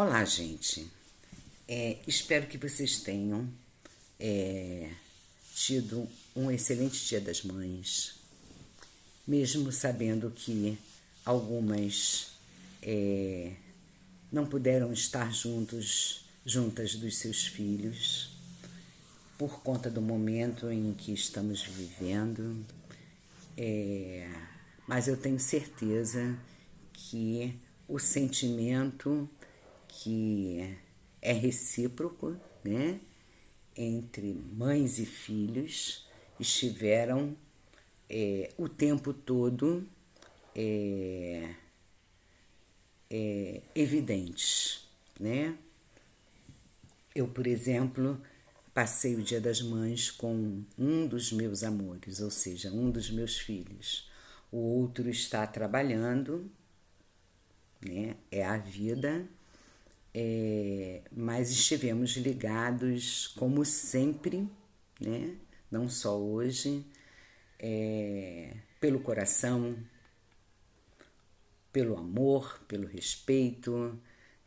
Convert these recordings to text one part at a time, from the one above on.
Olá, gente. Espero que vocês tenham tido um excelente Dia das Mães, mesmo sabendo que algumas não puderam estar juntas dos seus filhos, por conta do momento em que estamos vivendo. Mas eu tenho certeza que o sentimento que é recíproco, né, entre mães e filhos estiveram o tempo todo evidentes, né? Eu, por exemplo, passei o Dia das Mães com um dos meus amores, ou seja, um dos meus filhos. O outro está trabalhando, né? É a vida, mas estivemos ligados como sempre, né? Não só hoje, pelo coração, pelo amor, pelo respeito,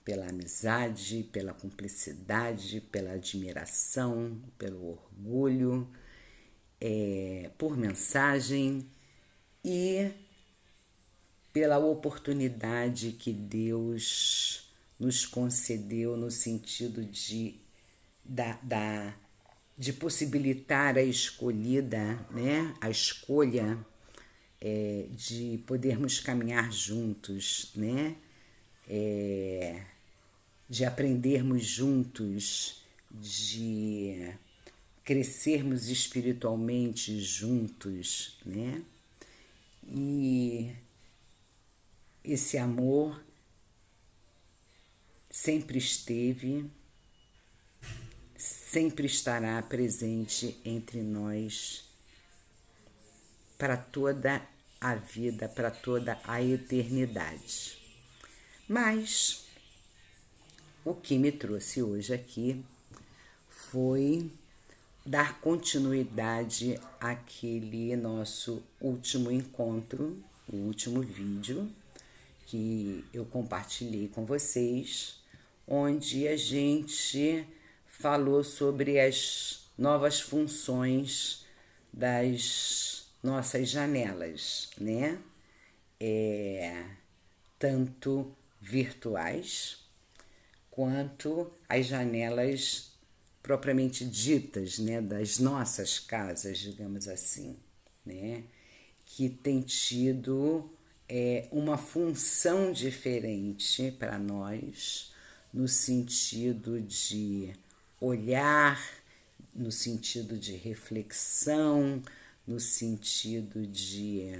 pela amizade, pela cumplicidade, pela admiração, pelo orgulho, por mensagem e pela oportunidade que Deus nos concedeu no sentido de possibilitar a escolhida, né? A escolha de podermos caminhar juntos, né? De aprendermos juntos, de crescermos espiritualmente juntos, né? E esse amor sempre esteve, sempre estará presente entre nós para toda a vida, para toda a eternidade. Mas o que me trouxe hoje aqui foi dar continuidade àquele nosso último encontro, o último vídeo que eu compartilhei com vocês, onde a gente falou sobre as novas funções das nossas janelas, né? Tanto virtuais quanto as janelas propriamente ditas, né, das nossas casas, digamos assim, né, que tem tido uma função diferente para nós, no sentido de olhar, no sentido de reflexão, no sentido de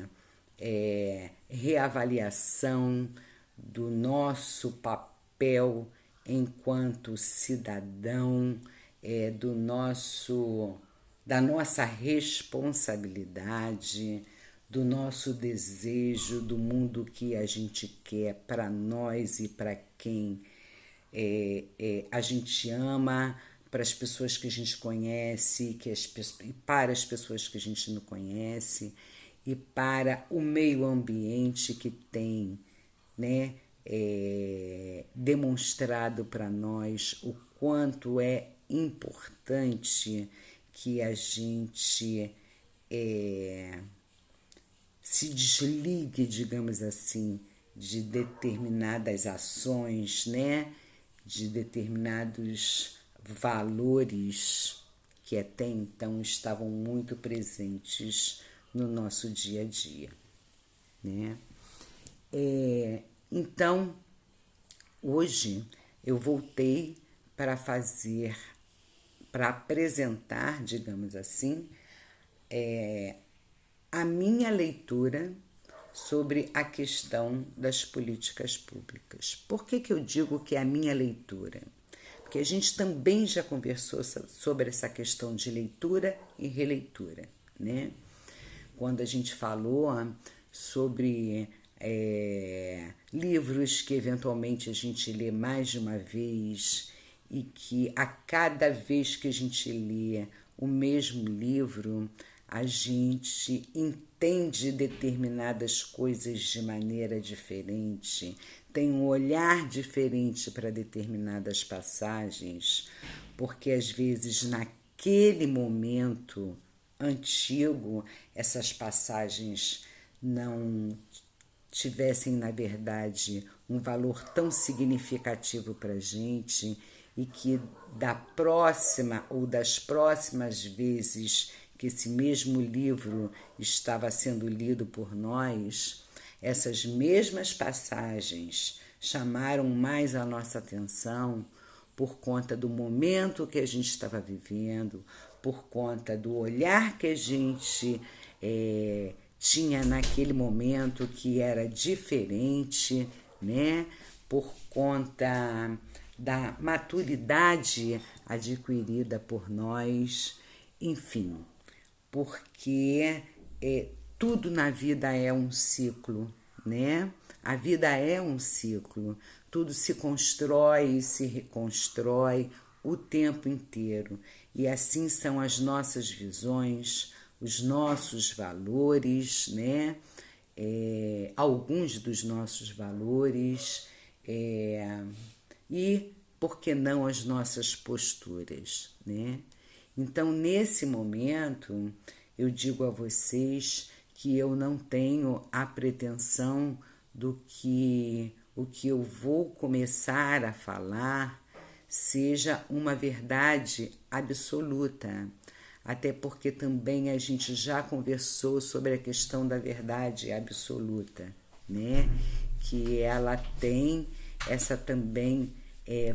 reavaliação do nosso papel enquanto cidadão, da nossa responsabilidade, do nosso desejo, do mundo que a gente quer para nós e para quem a gente ama, para as pessoas que a gente conhece, e para as pessoas que a gente não conhece, e para o meio ambiente que tem, né, demonstrado para nós o quanto é importante que a gente se desligue, digamos assim, de determinadas ações, né? De determinados valores que até então estavam muito presentes no nosso dia a dia, né? Então, hoje eu voltei para apresentar, digamos assim, a minha leitura sobre a questão das políticas públicas. Por que eu digo que é a minha leitura? Porque a gente também já conversou sobre essa questão de leitura e releitura, né? Quando a gente falou sobre livros que eventualmente a gente lê mais de uma vez e que a cada vez que a gente lê o mesmo livro, a gente entende determinadas coisas de maneira diferente, tem um olhar diferente para determinadas passagens, porque às vezes naquele momento antigo essas passagens não tivessem, na verdade, um valor tão significativo para a gente, e que da próxima ou das próximas vezes que esse mesmo livro estava sendo lido por nós, essas mesmas passagens chamaram mais a nossa atenção por conta do momento que a gente estava vivendo, por conta do olhar que a gente tinha naquele momento, que era diferente, né? Por conta da maturidade adquirida por nós, enfim, porque tudo na vida é um ciclo, né? A vida é um ciclo, tudo se constrói e se reconstrói o tempo inteiro, e assim são as nossas visões, os nossos valores, né? Alguns dos nossos valores, e, por que não, as nossas posturas, né? Então, nesse momento, eu digo a vocês que eu não tenho a pretensão do que o que eu vou começar a falar seja uma verdade absoluta, até porque também a gente já conversou sobre a questão da verdade absoluta, né? Que ela tem essa também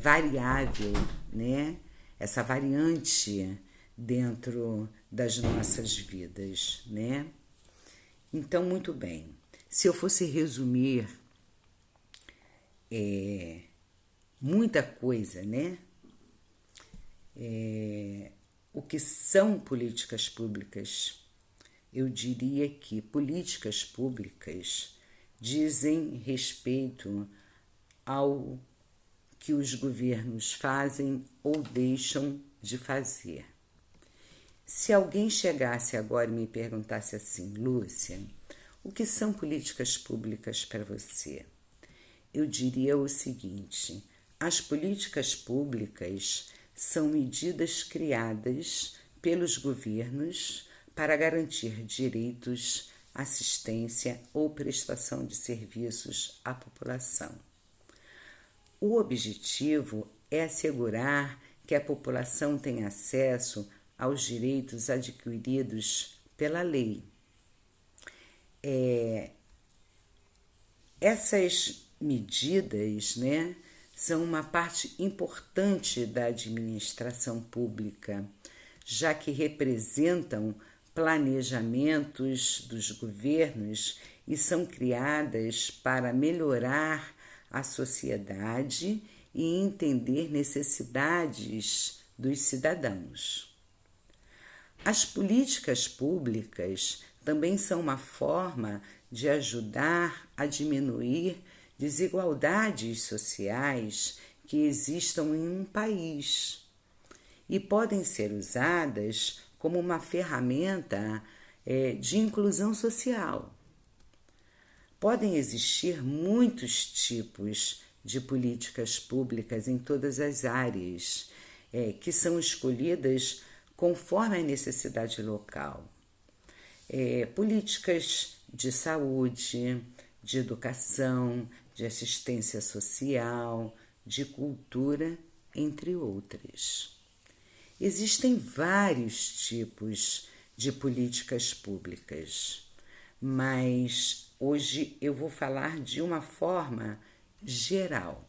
variável, né? Essa variante dentro das nossas vidas, né? Então, muito bem, se eu fosse resumir muita coisa, né? O que são políticas públicas? Eu diria que políticas públicas dizem respeito ao que os governos fazem ou deixam de fazer. Se alguém chegasse agora e me perguntasse assim: Lúcia, o que são políticas públicas para você? Eu diria o seguinte: as políticas públicas são medidas criadas pelos governos para garantir direitos, assistência ou prestação de serviços à população. O objetivo é assegurar que a população tenha acesso aos direitos adquiridos pela lei. Essas medidas, né, são uma parte importante da administração pública, já que representam planejamentos dos governos e são criadas para melhorar a sociedade e entender necessidades dos cidadãos. As políticas públicas também são uma forma de ajudar a diminuir desigualdades sociais que existam em um país e podem ser usadas como uma ferramenta de inclusão social. Podem existir muitos tipos de políticas públicas em todas as áreas, que são escolhidas conforme a necessidade local. Políticas de saúde, de educação, de assistência social, de cultura, entre outras. Existem vários tipos de políticas públicas, mas hoje eu vou falar de uma forma geral.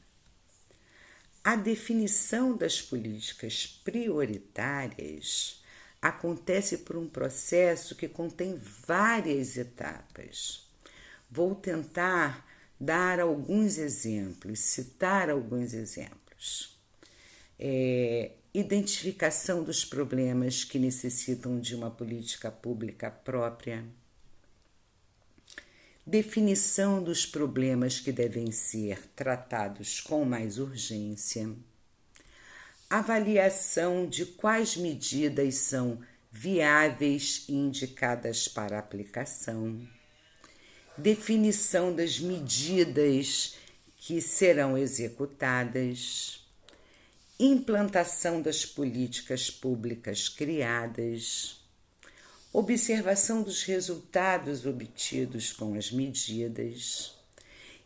A definição das políticas prioritárias acontece por um processo que contém várias etapas. Vou tentar dar alguns exemplos, citar alguns exemplos. Identificação dos problemas que necessitam de uma política pública própria. Definição dos problemas que devem ser tratados com mais urgência. Avaliação de quais medidas são viáveis e indicadas para aplicação. Definição das medidas que serão executadas, implantação das políticas públicas criadas, observação dos resultados obtidos com as medidas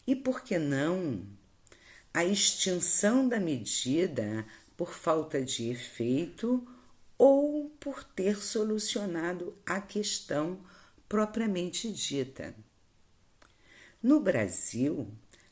e, por que não, a extinção da medida por falta de efeito ou por ter solucionado a questão propriamente dita. No Brasil,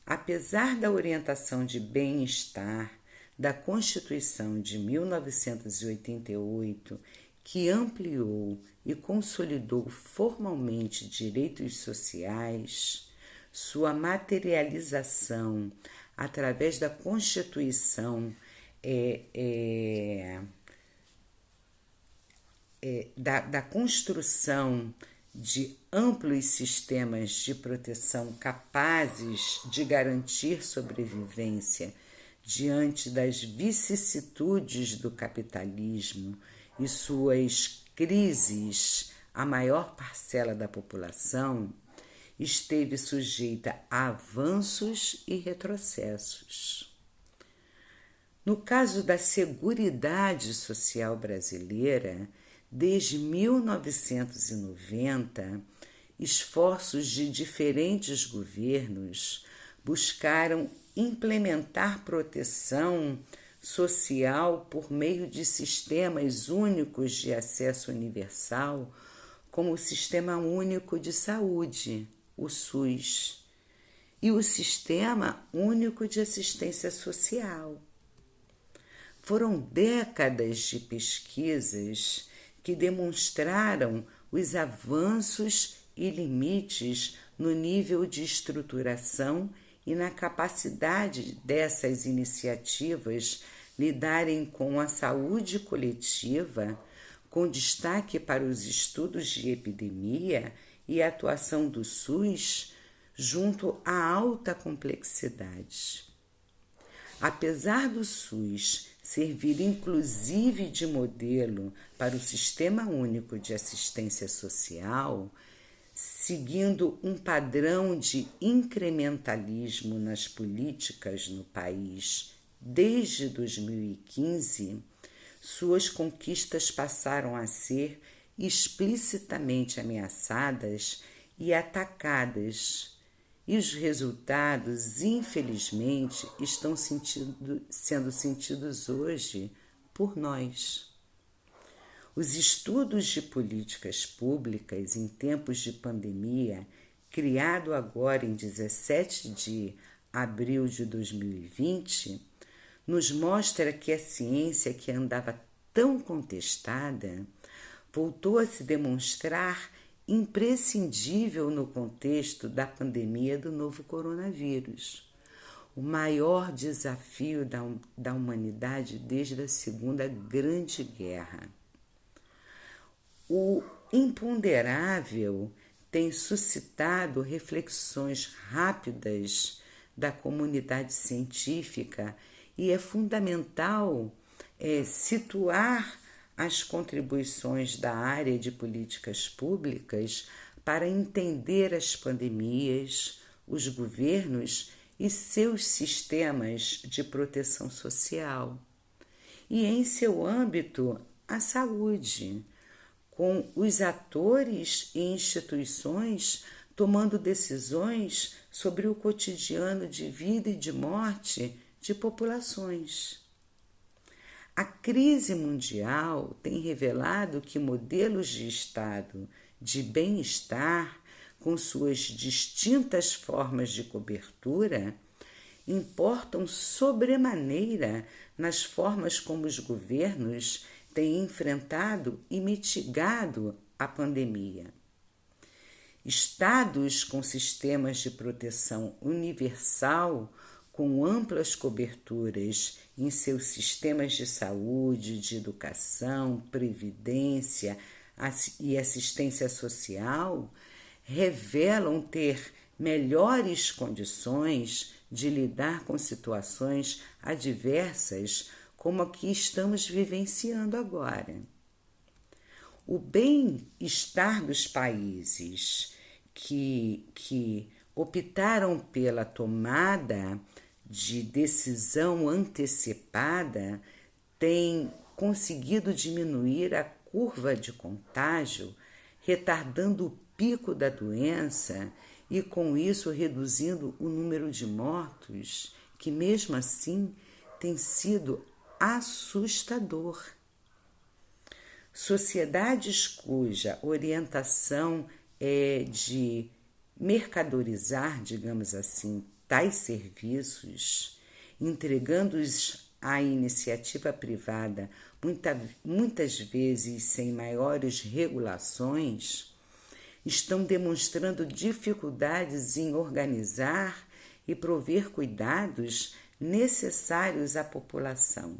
apesar da orientação de bem-estar da Constituição de 1988, que ampliou e consolidou formalmente direitos sociais, sua materialização através da Constituição da construção de amplos sistemas de proteção capazes de garantir sobrevivência diante das vicissitudes do capitalismo e suas crises, a maior parcela da população esteve sujeita a avanços e retrocessos. No caso da Seguridade Social brasileira, desde 1990, esforços de diferentes governos buscaram implementar proteção social por meio de sistemas únicos de acesso universal, como o Sistema Único de Saúde, o SUS, e o Sistema Único de Assistência Social. Foram décadas de pesquisas que demonstraram os avanços e limites no nível de estruturação e na capacidade dessas iniciativas lidarem com a saúde coletiva, com destaque para os estudos de epidemia e a atuação do SUS junto à alta complexidade. Apesar do SUS servir inclusive de modelo para o Sistema Único de Assistência Social, seguindo um padrão de incrementalismo nas políticas no país desde 2015, suas conquistas passaram a ser explicitamente ameaçadas e atacadas, e os resultados, infelizmente, estão sendo sentidos hoje por nós. Os estudos de políticas públicas em tempos de pandemia, criado agora em 17 de abril de 2020, nos mostra que a ciência que andava tão contestada voltou a se demonstrar imprescindível no contexto da pandemia do novo coronavírus, o maior desafio da humanidade desde a Segunda Grande Guerra. O imponderável tem suscitado reflexões rápidas da comunidade científica e é fundamental situar as contribuições da área de políticas públicas para entender as pandemias, os governos e seus sistemas de proteção social. E, em seu âmbito, a saúde, com os atores e instituições tomando decisões sobre o cotidiano de vida e de morte de populações. A crise mundial tem revelado que modelos de Estado de bem-estar, com suas distintas formas de cobertura, importam sobremaneira nas formas como os governos têm enfrentado e mitigado a pandemia. Estados com sistemas de proteção universal, com amplas coberturas em seus sistemas de saúde, de educação, previdência e assistência social, revelam ter melhores condições de lidar com situações adversas como a que estamos vivenciando agora. O bem-estar dos países que optaram pela tomada de decisão antecipada têm conseguido diminuir a curva de contágio, retardando o pico da doença e, com isso, reduzindo o número de mortos, que mesmo assim tem sido assustador. Sociedades cuja orientação é de mercadorizar, digamos assim, tais serviços, entregando-os à iniciativa privada, muitas vezes sem maiores regulações, estão demonstrando dificuldades em organizar e prover cuidados necessários à população.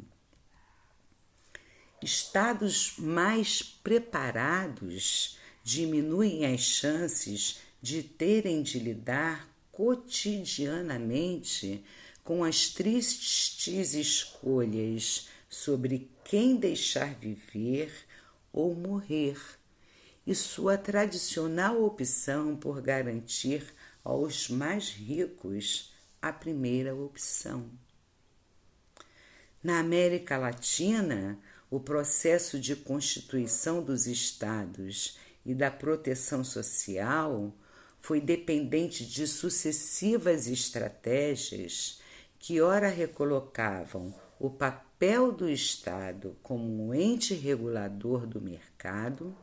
Estados mais preparados diminuem as chances de terem de lidar cotidianamente com as tristes escolhas sobre quem deixar viver ou morrer, e sua tradicional opção por garantir aos mais ricos a primeira opção. Na América Latina, o processo de constituição dos estados e da proteção social foi dependente de sucessivas estratégias que ora recolocavam o papel do Estado como um ente regulador do mercado,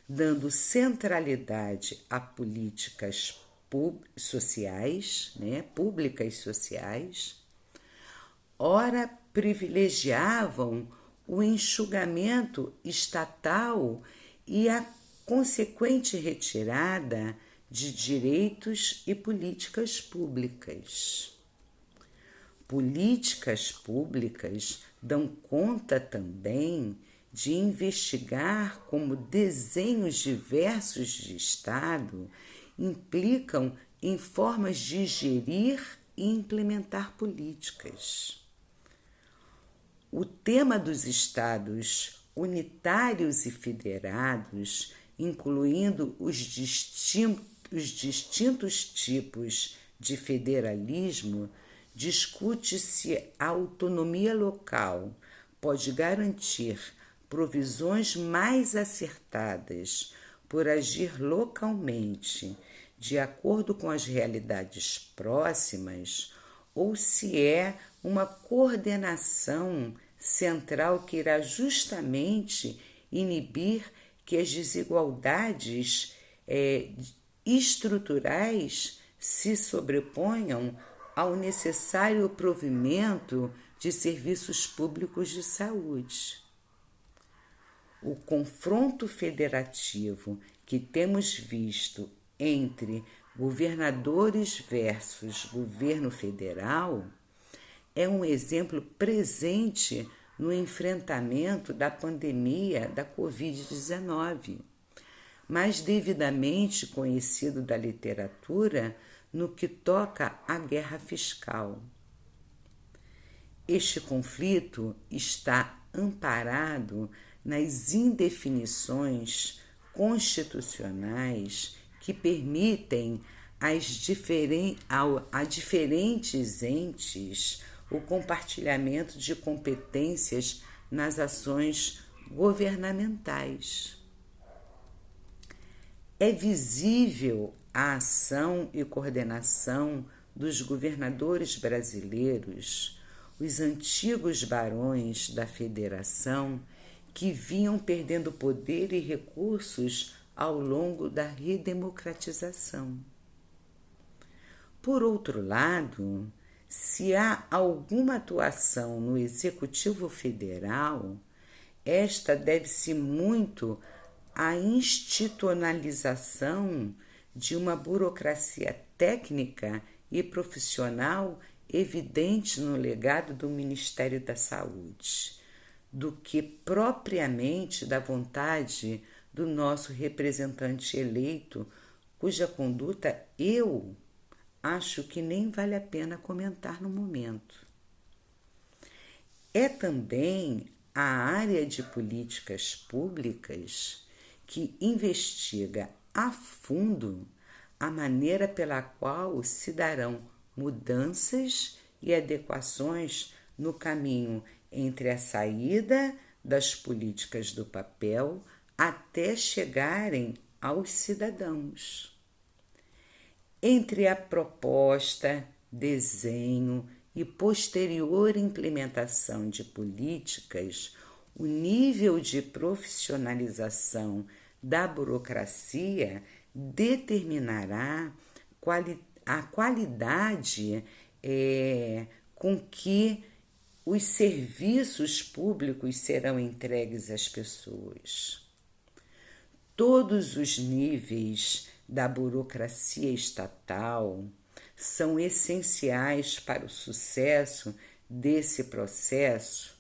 dando centralidade a políticas sociais, públicas sociais, ora privilegiavam o enxugamento estatal e a consequente retirada de direitos e políticas públicas. Políticas públicas dão conta também de investigar como desenhos diversos de Estado implicam em formas de gerir e implementar políticas. O tema dos Estados unitários e federados, incluindo os distintos tipos de federalismo, discute se a autonomia local pode garantir provisões mais acertadas por agir localmente, de acordo com as realidades próximas, ou se é uma coordenação central que irá justamente inibir que as desigualdades estruturais se sobreponham ao necessário provimento de serviços públicos de saúde. O confronto federativo que temos visto entre governadores versus governo federal é um exemplo presente no enfrentamento da pandemia da Covid-19, mais devidamente conhecido da literatura no que toca à guerra fiscal. Este conflito está amparado nas indefinições constitucionais que permitem a diferentes entes o compartilhamento de competências nas ações governamentais. É visível a ação e coordenação dos governadores brasileiros, os antigos barões da Federação, que vinham perdendo poder e recursos ao longo da redemocratização. Por outro lado, se há alguma atuação no Executivo Federal, esta deve-se muito à institucionalização de uma burocracia técnica e profissional evidente no legado do Ministério da Saúde, do que propriamente da vontade do nosso representante eleito, cuja conduta eu acho que nem vale a pena comentar no momento. É também a área de políticas públicas que investiga a fundo a maneira pela qual se darão mudanças e adequações no caminho entre a saída das políticas do papel até chegarem aos cidadãos. Entre a proposta, desenho e posterior implementação de políticas, o nível de profissionalização da burocracia determinará a qualidade com que os serviços públicos serão entregues às pessoas. Todos os níveis da burocracia estatal são essenciais para o sucesso desse processo,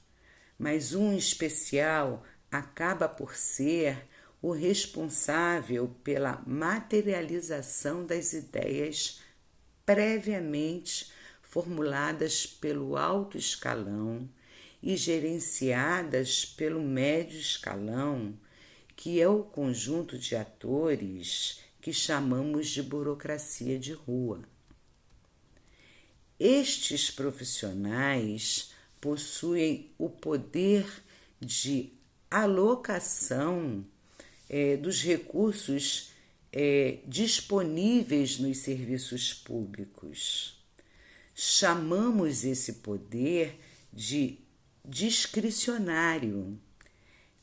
mas um especial acaba por ser o responsável pela materialização das ideias previamente formuladas pelo alto escalão e gerenciadas pelo médio escalão, que é o conjunto de atores que chamamos de burocracia de rua. Estes profissionais possuem o poder de alocação dos recursos disponíveis nos serviços públicos. Chamamos esse poder de discricionário,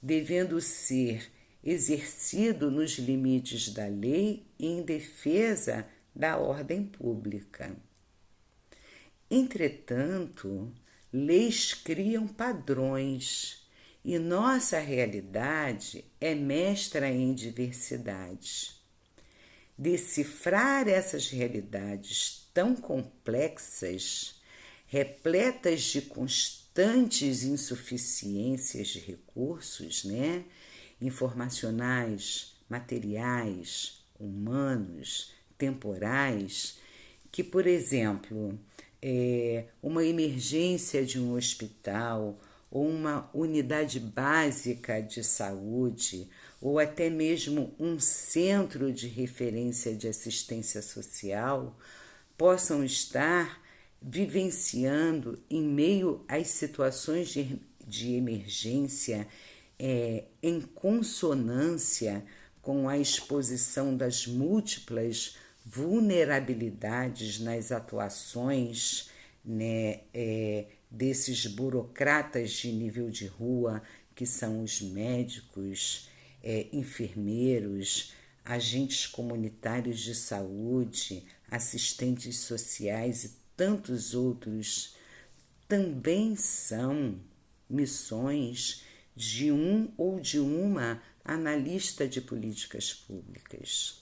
devendo ser exercido nos limites da lei e em defesa da ordem pública. Entretanto, leis criam padrões e nossa realidade é mestra em diversidade. Decifrar essas realidades tão complexas, repletas de constantes insuficiências de recursos, informacionais, materiais, humanos, temporais, que, por exemplo, uma emergência de um hospital ou uma unidade básica de saúde ou até mesmo um centro de referência de assistência social possam estar vivenciando em meio às situações de emergência em consonância com a exposição das múltiplas vulnerabilidades nas atuações desses burocratas de nível de rua, que são os médicos, enfermeiros, agentes comunitários de saúde, assistentes sociais e tantos outros, também são missões de um ou de uma analista de políticas públicas.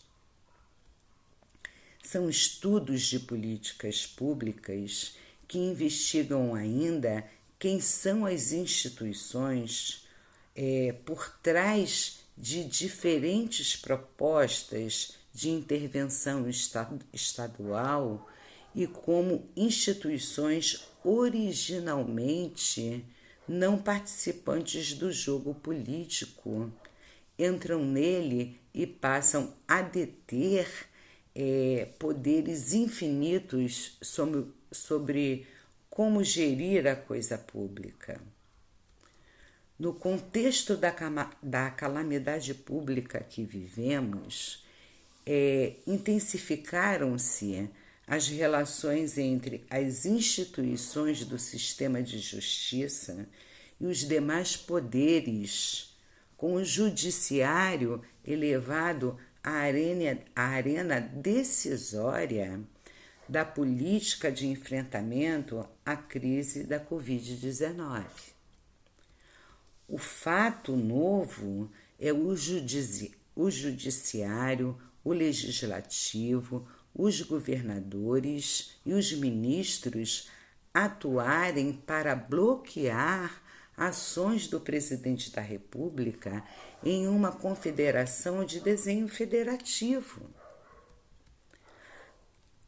São estudos de políticas públicas que investigam ainda quem são as instituições por trás de diferentes propostas de intervenção estadual e como instituições originalmente não participantes do jogo político entram nele e passam a deter poderes infinitos sobre como gerir a coisa pública. No contexto da calamidade pública que vivemos, intensificaram-se as relações entre as instituições do sistema de justiça e os demais poderes, com o judiciário elevado à arena decisória da política de enfrentamento à crise da Covid-19. O fato novo é o judiciário, o legislativo, os governadores e os ministros atuarem para bloquear ações do presidente da República em uma confederação de desenho federativo.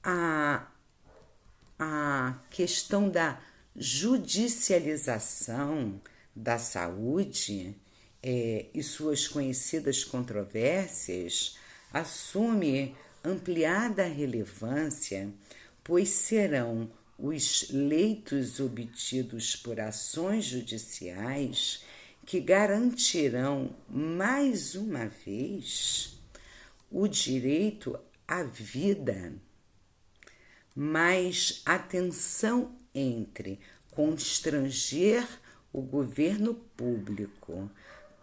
A questão da judicialização da saúde e suas conhecidas controvérsias assume ampliada relevância, pois serão os leitos obtidos por ações judiciais que garantirão, mais uma vez, o direito à vida. Mas atenção entre constranger o governo público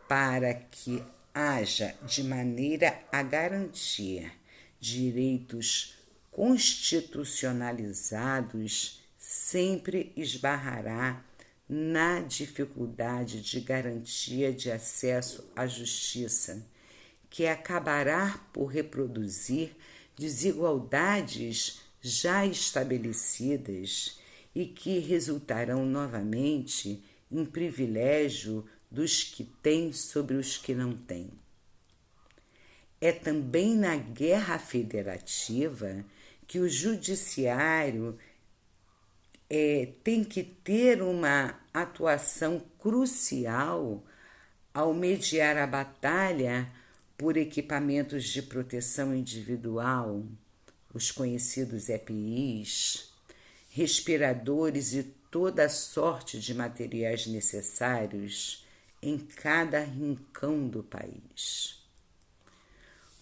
para que haja de maneira a garantir direitos constitucionalizados sempre esbarrará na dificuldade de garantia de acesso à justiça, que acabará por reproduzir desigualdades já estabelecidas e que resultarão novamente em privilégio dos que têm sobre os que não têm. É também na guerra federativa que o judiciário tem que ter uma atuação crucial ao mediar a batalha por equipamentos de proteção individual, os conhecidos EPIs, respiradores e toda sorte de materiais necessários em cada rincão do país.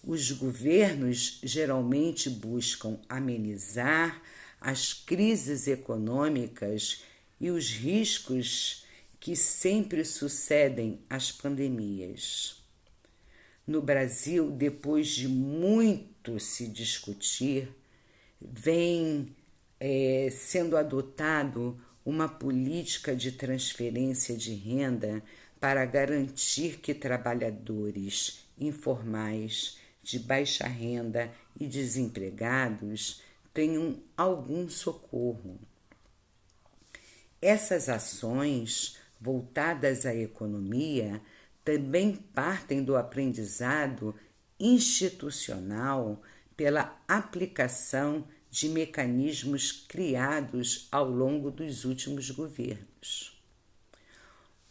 Os governos geralmente buscam amenizar as crises econômicas e os riscos que sempre sucedem às pandemias. No Brasil, depois de muito se discutir, vem sendo adotado uma política de transferência de renda para garantir que trabalhadores informais, de baixa renda e desempregados tenham algum socorro. Essas ações voltadas à economia também partem do aprendizado institucional pela aplicação de mecanismos criados ao longo dos últimos governos.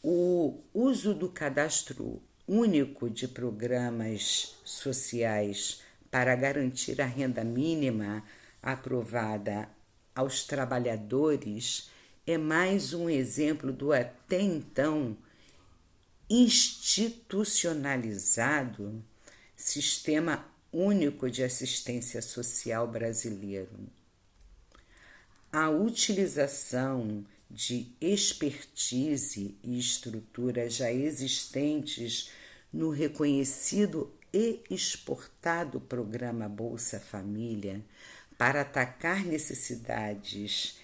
O uso do cadastro único de programas sociais para garantir a renda mínima aprovada aos trabalhadores é mais um exemplo do até então institucionalizado Sistema Único de Assistência Social brasileiro. A utilização de expertise e estruturas já existentes no reconhecido e exportado programa Bolsa Família para atacar necessidades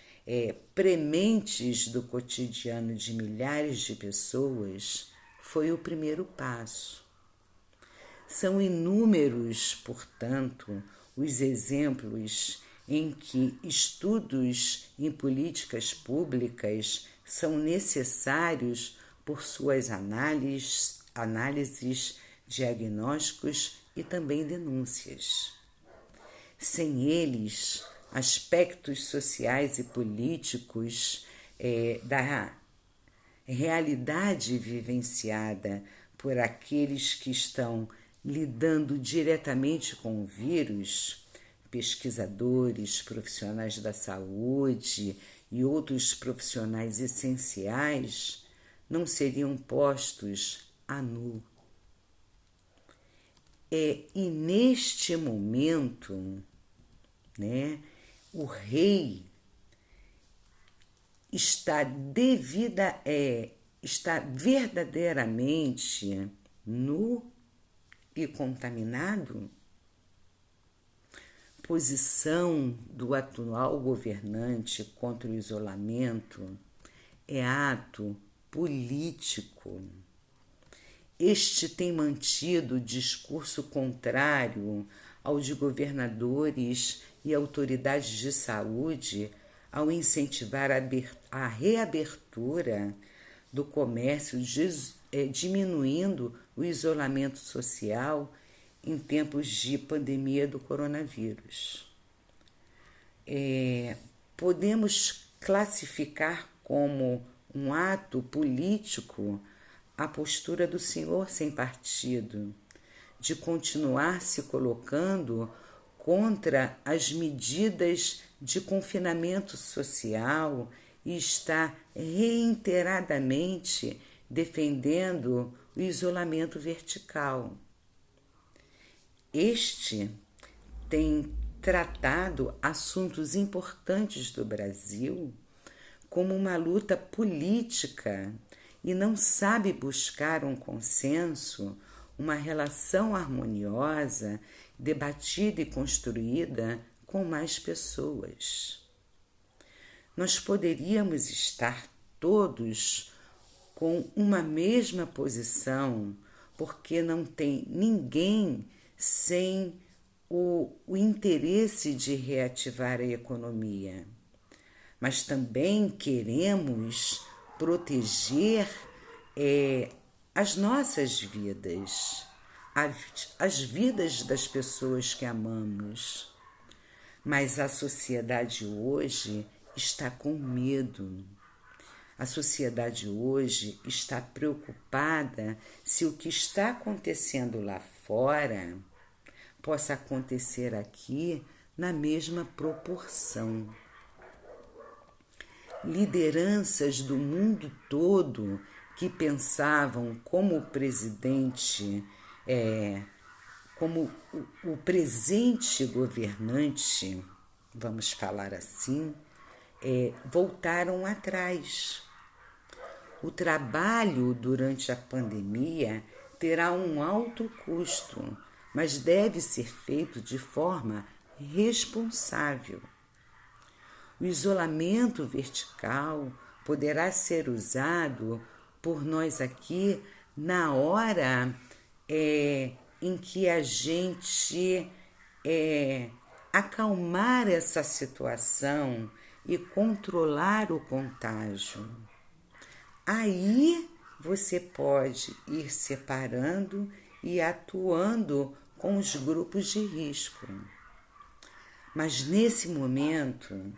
prementes do cotidiano de milhares de pessoas foi o primeiro passo. São inúmeros, portanto, os exemplos em que estudos em políticas públicas são necessários por suas análises, diagnósticos e também denúncias. Sem eles, aspectos sociais e políticos da realidade vivenciada por aqueles que estão lidando diretamente com o vírus, pesquisadores, profissionais da saúde e outros profissionais essenciais, não seriam postos a nu. E neste momento, o rei está verdadeiramente nu e contaminado? Posição do atual governante contra o isolamento é ato político. Este tem mantido discurso contrário ao de governadores e autoridades de saúde ao incentivar a reabertura do comércio, diminuindo o isolamento social em tempos de pandemia do coronavírus. Podemos classificar como um ato político a postura do senhor sem partido, de continuar se colocando contra as medidas de confinamento social e está reiteradamente defendendo o isolamento vertical. Este tem tratado assuntos importantes do Brasil como uma luta política e não sabe buscar um consenso, uma relação harmoniosa, debatida e construída com mais pessoas. Nós poderíamos estar todos com uma mesma posição, porque não tem ninguém sem o interesse de reativar a economia. Mas também queremos proteger as nossas vidas, as vidas das pessoas que amamos. Mas a sociedade hoje está com medo. A sociedade hoje está preocupada se o que está acontecendo lá fora possa acontecer aqui na mesma proporção. Lideranças do mundo todo que pensavam como o presidente, como o presente governante, vamos falar assim, voltaram atrás. O trabalho durante a pandemia terá um alto custo, mas deve ser feito de forma responsável. O isolamento vertical poderá ser usado por nós aqui na hora em que a gente acalmar essa situação e controlar o contágio. Aí você pode ir separando e atuando com os grupos de risco. Mas nesse momento,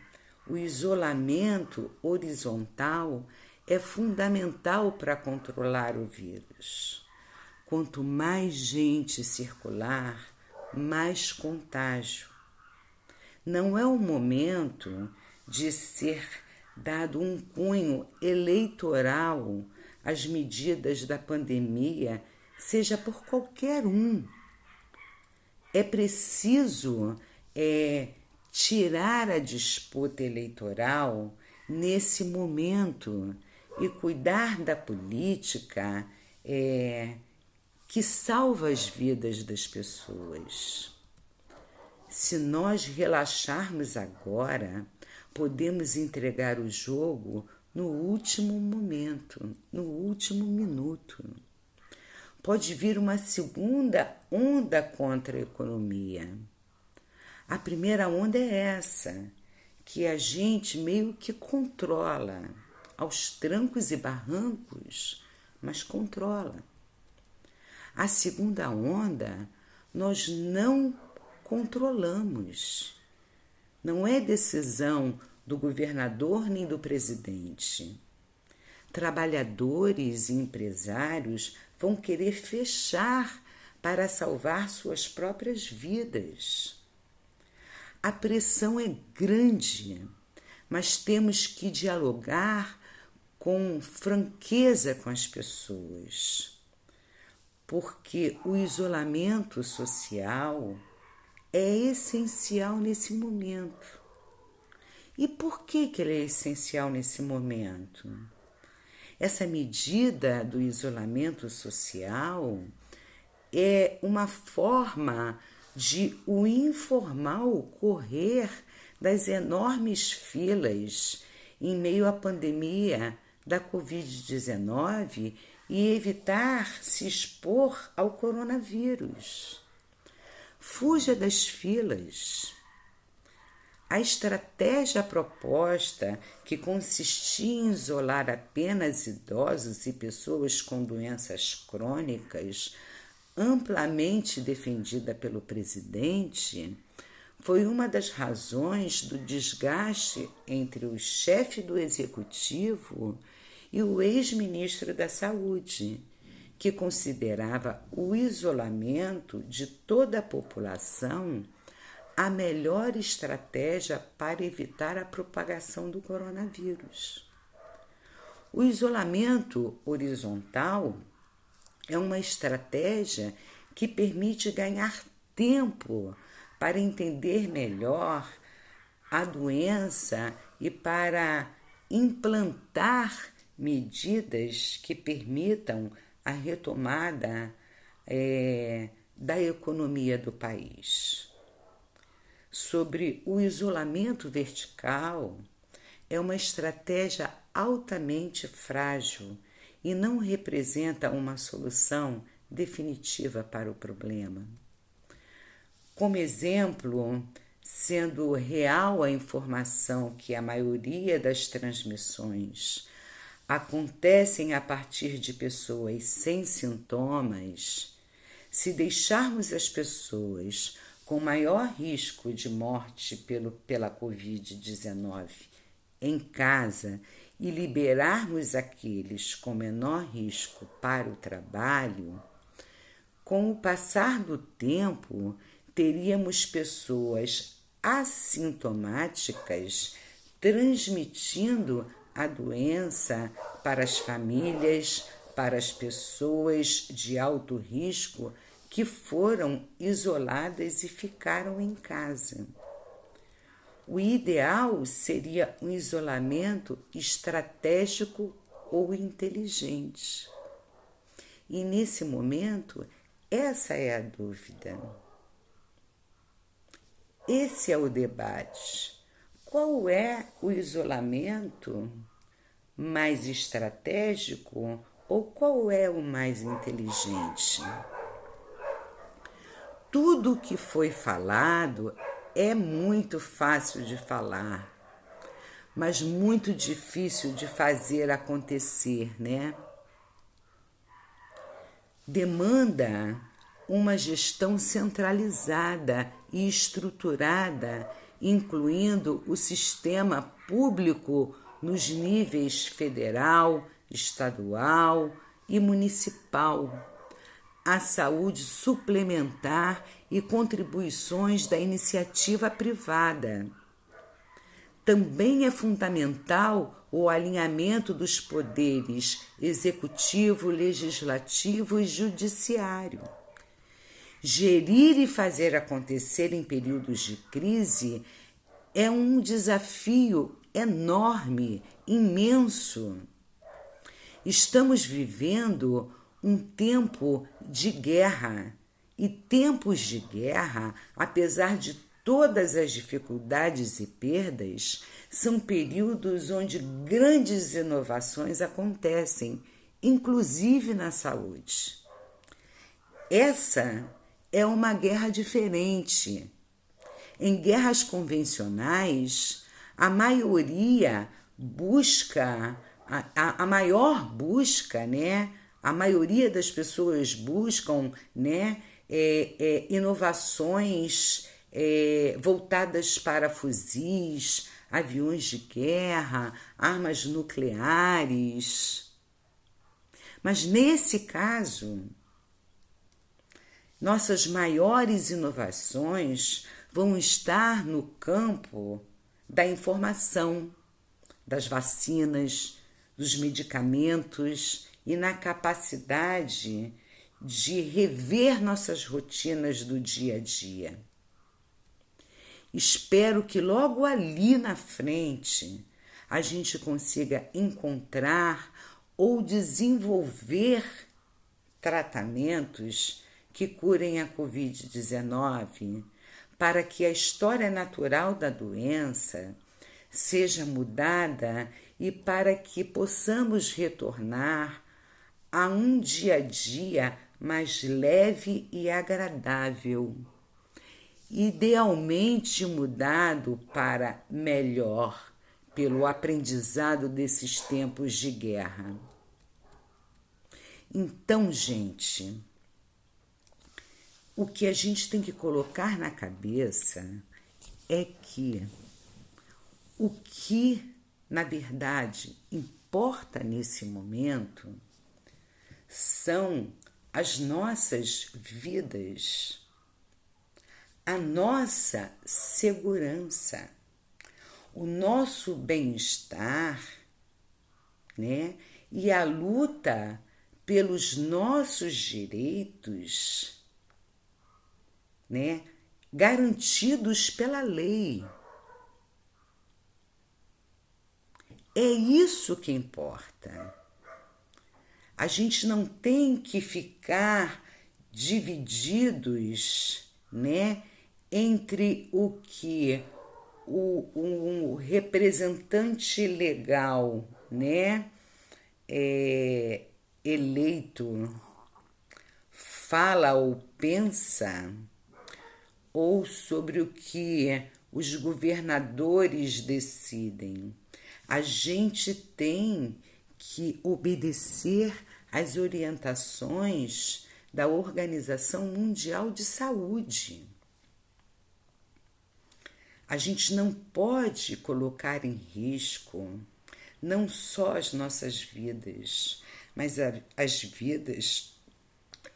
o isolamento horizontal é fundamental para controlar o vírus. Quanto mais gente circular, mais contágio. Não é o momento de ser dado um cunho eleitoral às medidas da pandemia, seja por qualquer um. É preciso tirar a disputa eleitoral nesse momento e cuidar da política que salva as vidas das pessoas. Se nós relaxarmos agora, podemos entregar o jogo no último momento, no último minuto. Pode vir uma segunda onda contra a economia. A primeira onda é essa, que a gente meio que controla, aos trancos e barrancos, mas controla. A segunda onda, nós não controlamos. Não é decisão do governador nem do presidente. Trabalhadores e empresários vão querer fechar para salvar suas próprias vidas. A pressão é grande, mas temos que dialogar com franqueza com as pessoas, porque o isolamento social é essencial nesse momento. E por que ele é essencial nesse momento? Essa medida do isolamento social é uma forma de o informal correr das enormes filas em meio à pandemia da Covid-19 e evitar se expor ao coronavírus. Fuja das filas. A estratégia proposta, que consistia em isolar apenas idosos e pessoas com doenças crônicas, amplamente defendida pelo presidente, foi uma das razões do desgaste entre o chefe do executivo e o ex-ministro da Saúde, que considerava o isolamento de toda a população a melhor estratégia para evitar a propagação do coronavírus. O isolamento horizontal é uma estratégia que permite ganhar tempo para entender melhor a doença e para implantar medidas que permitam a retomada da economia do país. Sobre o isolamento vertical, é uma estratégia altamente frágil e não representa uma solução definitiva para o problema. Como exemplo, sendo real a informação que a maioria das transmissões acontecem a partir de pessoas sem sintomas, se deixarmos as pessoas com maior risco de morte pela Covid-19 em casa e liberarmos aqueles com menor risco para o trabalho, com o passar do tempo, teríamos pessoas assintomáticas transmitindo a doença para as famílias, para as pessoas de alto risco que foram isoladas e ficaram em casa. O ideal seria um isolamento estratégico ou inteligente. E nesse momento, essa é a dúvida. Esse é o debate. Qual é o isolamento mais estratégico ou qual é o mais inteligente? Tudo o que foi falado é muito fácil de falar, mas muito difícil de fazer acontecer, né? Demanda uma gestão centralizada e estruturada, incluindo o sistema público nos níveis federal, estadual e municipal, a saúde suplementar e contribuições da iniciativa privada. Também é fundamental o alinhamento dos poderes executivo, legislativo e judiciário. Gerir e fazer acontecer em períodos de crise é um desafio enorme, imenso. Estamos vivendo um tempo de guerra, e tempos de guerra, apesar de todas as dificuldades e perdas, são períodos onde grandes inovações acontecem, inclusive na saúde. Essa é uma guerra diferente. Em guerras convencionais, a maioria busca, a maior busca, né? A maioria das pessoas buscam, né, inovações voltadas para fuzis, aviões de guerra, armas nucleares. Mas nesse caso, nossas maiores inovações vão estar no campo da informação, das vacinas, dos medicamentos e na capacidade de rever nossas rotinas do dia a dia. Espero que logo ali na frente a gente consiga encontrar ou desenvolver tratamentos que curem a Covid-19 para que a história natural da doença seja mudada e para que possamos retornar a um dia a dia mais leve e agradável, idealmente mudado para melhor pelo aprendizado desses tempos de guerra. Então, gente, o que a gente tem que colocar na cabeça é que o que, na verdade, importa nesse momento são as nossas vidas, a nossa segurança, o nosso bem-estar, né? E a luta pelos nossos direitos, né? Garantidos pela lei. É isso que importa. A gente não tem que ficar divididos, né, entre o que o representante legal, né, eleito fala ou pensa, ou sobre o que os governadores decidem. A gente tem que obedecer às orientações da Organização Mundial de Saúde. A gente não pode colocar em risco não só as nossas vidas, mas as vidas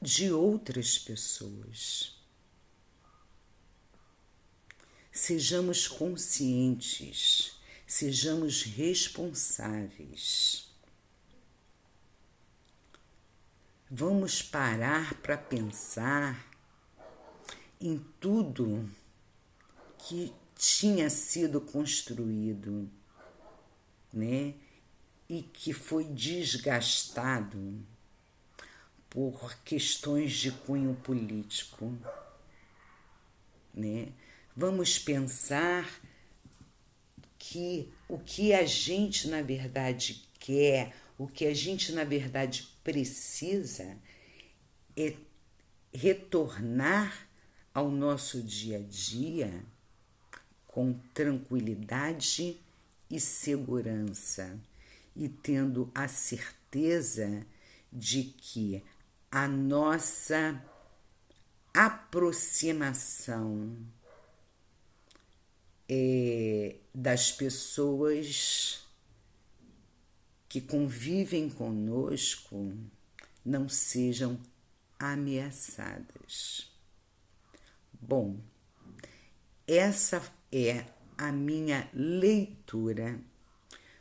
de outras pessoas. Sejamos conscientes, sejamos responsáveis. Vamos parar para pensar em tudo que tinha sido construído, né? E que foi desgastado por questões de cunho político, né? Vamos pensar que o que a gente na verdade quer, o que a gente na verdade precisa é retornar ao nosso dia a dia com tranquilidade e segurança e tendo a certeza de que a nossa aproximação das pessoas que convivem conosco não sejam ameaçadas. Bom, essa é a minha leitura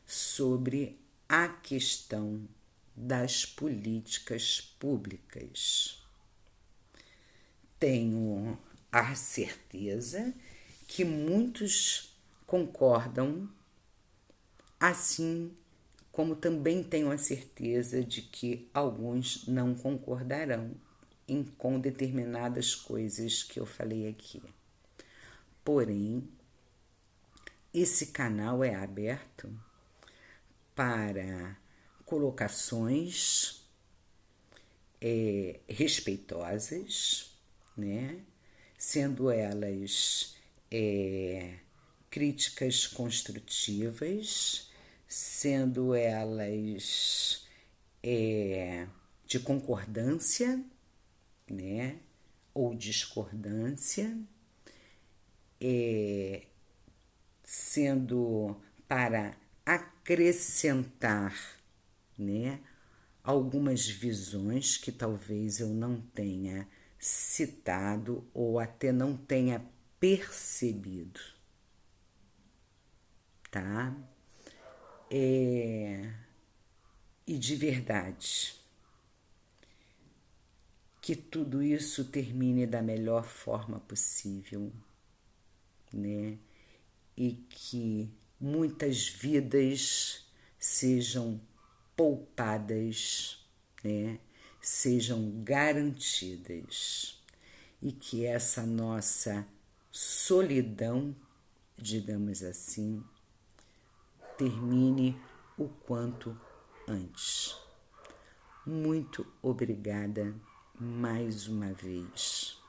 sobre a questão das políticas públicas. Tenho a certeza que muitos concordam, assim como também tenho a certeza de que alguns não concordarão com determinadas coisas que eu falei aqui. Porém, esse canal é aberto para colocações respeitosas, né? Sendo elas críticas construtivas, sendo elas de concordância, né? Ou discordância, sendo para acrescentar, né, algumas visões que talvez eu não tenha citado ou até não tenha percebido, tá? E de verdade, que tudo isso termine da melhor forma possível, né? E que muitas vidas sejam poupadas, né? Sejam garantidas e que essa nossa solidão, digamos assim, termine o quanto antes. Muito obrigada mais uma vez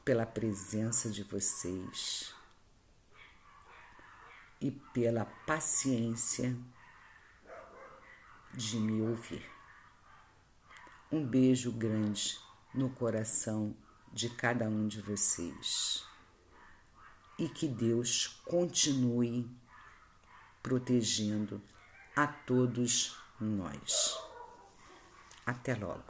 pela presença de vocês e pela paciência de me ouvir. Um beijo grande no coração de cada um de vocês e que Deus continue protegendo a todos nós. Até logo.